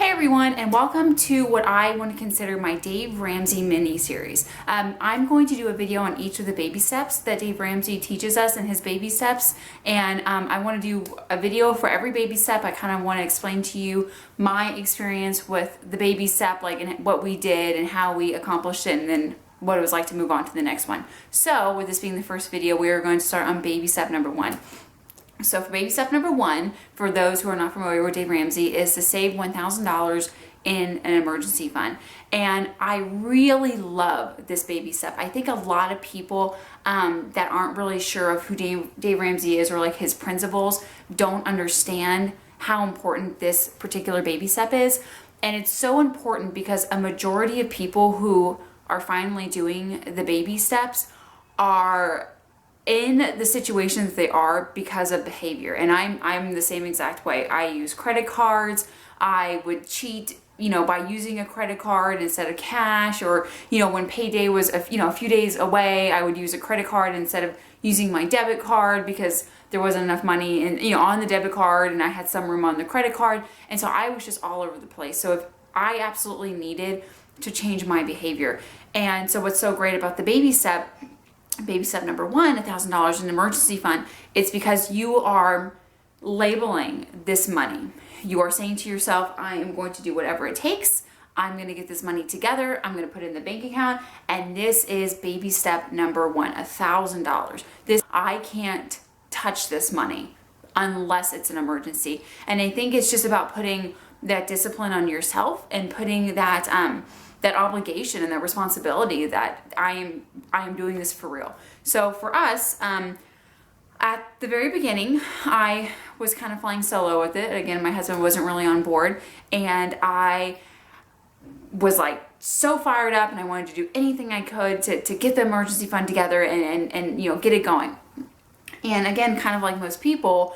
Hey everyone, and welcome to what I want to consider my Dave Ramsey mini series. I'm going to do a video on each of the baby steps that Dave Ramsey teaches us in his baby steps, and I want to do a video for every baby step. I kind of want to explain to you my experience with the baby step, like and what we did and how we accomplished it, and then what it was like to move on to the next one. So with this being the first video, we are going to start on baby step number 1. So for baby step number 1, for those who are not familiar with Dave Ramsey, is to save $1,000 in an emergency fund. And I really love this baby step. I think a lot of people that aren't really sure of who Dave Ramsey is or like his principles don't understand how important this particular baby step is. And it's so important because a majority of people who are finally doing the baby steps are in the situations that they are because of behavior. And I'm the same exact way. I use credit cards. I would cheat, by using a credit card instead of cash, or, when payday was, a few days away, I would use a credit card instead of using my debit card because there wasn't enough money on the debit card and I had some room on the credit card. And so I was just all over the place. So if I absolutely needed to change my behavior. And so what's so great about the baby step number 1, $1,000 in an emergency fund, it's because you are labeling this money. You are saying to yourself, I am going to do whatever it takes. I'm going to get this money together. I'm going to put it in the bank account. And this is baby step number 1, $1,000. I can't touch this money unless it's an emergency. And I think it's just about putting that discipline on yourself and putting that obligation and that responsibility that I am doing this for real. So for us, at the very beginning, I was kind of flying solo with it. Again, my husband wasn't really on board, and I was like so fired up, and I wanted to do anything I could to get the emergency fund together and get it going. And again, kind of like most people,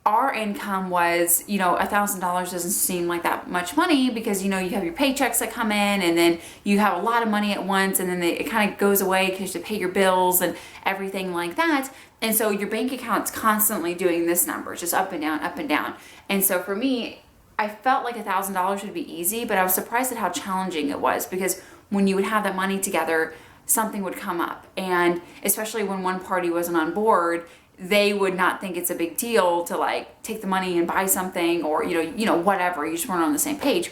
our income was, $1,000 doesn't seem like that much money because, you have your paychecks that come in and then you have a lot of money at once, and then it kind of goes away because you have to pay your bills and everything like that. And so your bank account's constantly doing this number, just up and down, up and down. And so for me, I felt like $1,000 would be easy, but I was surprised at how challenging it was because when you would have that money together, something would come up. And especially when one party wasn't on board, they would not think it's a big deal to like take the money and buy something or, whatever. You just weren't on the same page.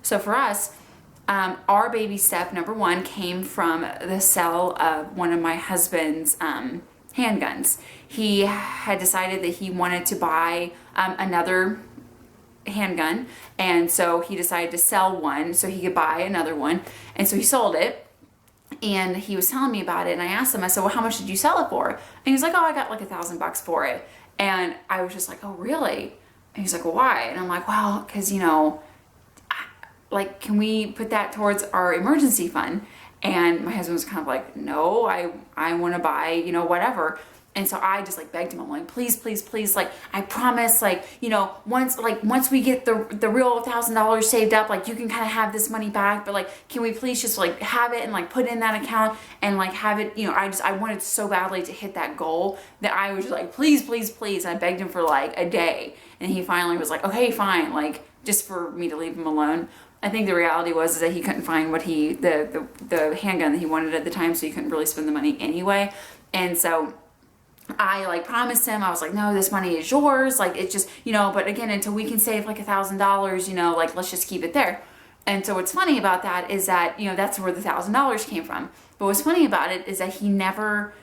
So for us, our baby step number 1 came from the sale of one of my husband's handguns. He had decided that he wanted to buy another handgun. And so he decided to sell one so he could buy another one. And so he sold it. And he was telling me about it, and I asked him, I said, well, how much did you sell it for? And he was like, oh, I got like $1,000 for it. And I was just like, oh, really? And he's like, well, why? And I'm like, well, because, can we put that towards our emergency fund? And my husband was kind of like, no, I want to buy, whatever. And so I just like begged him. I'm like, please, please, please. Like, I promise, once we get the real $1,000 saved up, like you can kind of have this money back, but like, can we please just like have it and like put it in that account and like have it, I wanted so badly to hit that goal that I was just like, please, please, please. I begged him for like a day. And he finally was like, okay, fine. Like just for me to leave him alone. I think the reality was that he couldn't find what the handgun that he wanted at the time. So he couldn't really spend the money anyway. And so I like promised him, I was like, no, this money is yours. Like it's just, but again, until we can save like $1,000, like let's just keep it there. And so what's funny about that is that, that's where the $1,000 came from. But what's funny about it is that he never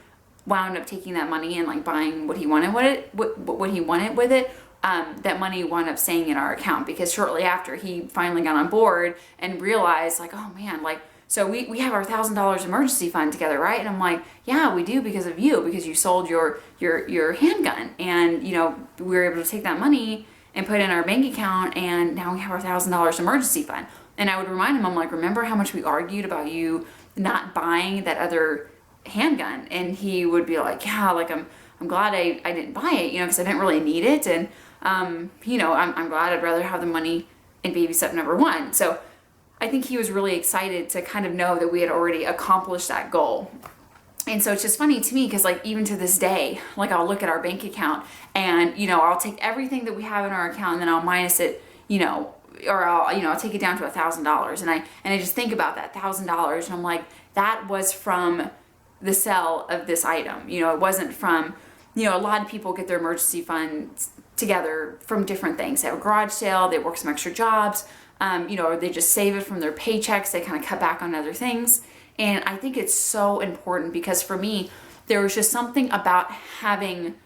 wound up taking that money and like buying what he wanted with it, what he wanted with it. That money wound up staying in our account because shortly after he finally got on board and realized like, oh man, like, so we have our $1,000 emergency fund together, right? And I'm like, yeah, we do because of you, because you sold your handgun, and we were able to take that money and put it in our bank account, and now we have our $1,000 emergency fund. And I would remind him, I'm like, remember how much we argued about you not buying that other handgun? And he would be like, yeah, like I'm glad I didn't buy it, because I didn't really need it, and I'm glad. I'd rather have the money in baby step number 1. So I think he was really excited to kind of know that we had already accomplished that goal. And so it's just funny to me because like even to this day, like I'll look at our bank account and, I'll take everything that we have in our account and then I'll minus it, or I'll take it down to $1,000. And I just think about that $1,000 and I'm like, that was from the sale of this item. It wasn't from, a lot of people get their emergency funds together from different things. They have a garage sale, they work some extra jobs, or they just save it from their paychecks. They kind of cut back on other things. And I think it's so important because for me, there was just something about having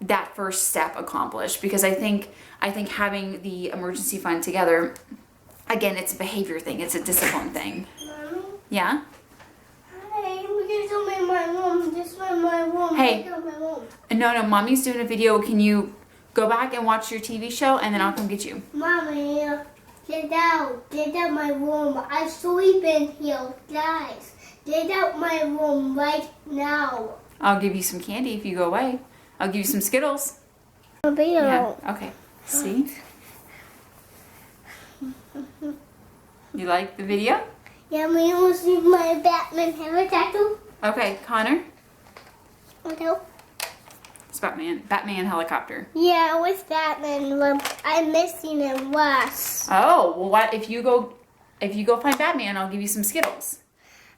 that first step accomplished, because I think having the emergency fund together, again, it's a behavior thing. It's a discipline thing. Mommy? Yeah? Hi, we can show me my room. This is my room. Hey. My room. No, Mommy's doing a video. Can you go back and watch your TV show and then I'll come get you? Mommy, get out. Get out my room. I sleep in here, guys. Get out my room right now. I'll give you some candy if you go away. I'll give you some Skittles. I'll be alone. Yeah, okay. See? You like the video? Yeah, we want to see my Batman have a tattoo. Okay, Connor. Okay. It's Batman helicopter. Yeah, with Batman, but I'm missing it less. Oh, well, what if you go find Batman, I'll give you some Skittles.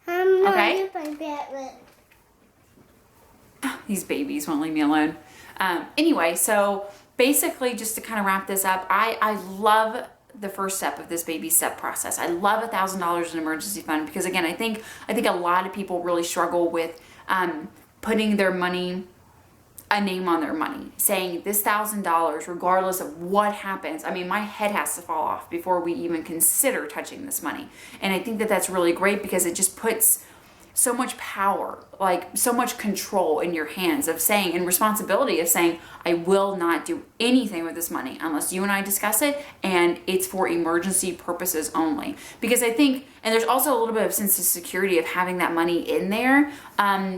I'm not Okay. here by Batman. These babies won't leave me alone. Anyway, so basically, just to kind of wrap this up, I love the first step of this baby step process. I love $1,000 in emergency fund because, again, I think a lot of people really struggle with putting their money, a name on their money, saying this $1,000, regardless of what happens. I mean, my head has to fall off before we even consider touching this money. And I think that that's really great because it just puts so much power, like so much control in your hands of saying, and responsibility of saying, I will not do anything with this money unless you and I discuss it and it's for emergency purposes only. Because I think, and there's also a little bit of sense of security of having that money in there.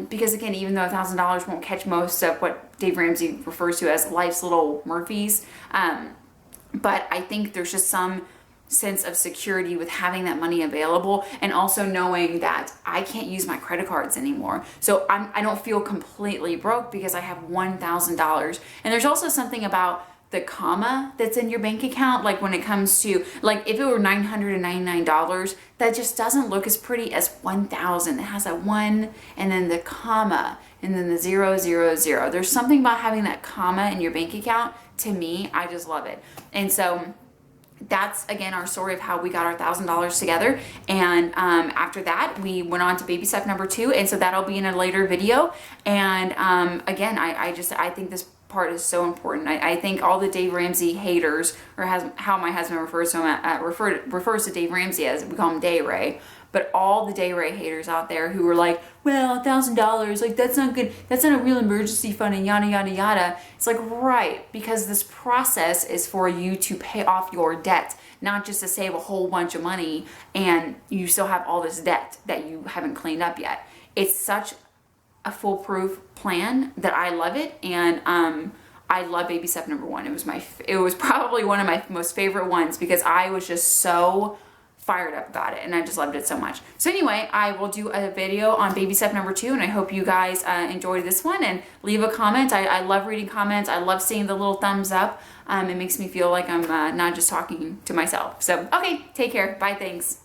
Because again, even though $1,000 won't catch most of what Dave Ramsey refers to as life's little Murphys, but I think there's just some sense of security with having that money available, and also knowing that I can't use my credit cards anymore. So I don't feel completely broke because I have $1,000. And there's also something about the comma that's in your bank account, like when it comes to, like if it were $999, that just doesn't look as pretty as 1,000. It has a 1 and then the comma and then the 000. There's something about having that comma in your bank account. To me, I just love it. And so that's, again, our story of how we got our $1,000 together. And after that, we went on to baby step number 2. And so that'll be in a later video. And again, I think this part is so important. I think all the Dave Ramsey haters, or how my husband refers to him, refers to Dave Ramsey as, we call him Day Ray. But all the Day Ray haters out there who were like, well, $1,000, like that's not good, that's not a real emergency fund and yada, yada, yada. It's like, right, because this process is for you to pay off your debt, not just to save a whole bunch of money and you still have all this debt that you haven't cleaned up yet. It's such a foolproof plan that I love it. And I love baby step number 1. It was probably one of my most favorite ones because I was just so fired up about it and I just loved it so much. So anyway, I will do a video on baby step number 2, and I hope you guys enjoyed this one, and leave a comment. I love reading comments. I love seeing the little thumbs up. It makes me feel like I'm not just talking to myself. So okay, take care. Bye, thanks.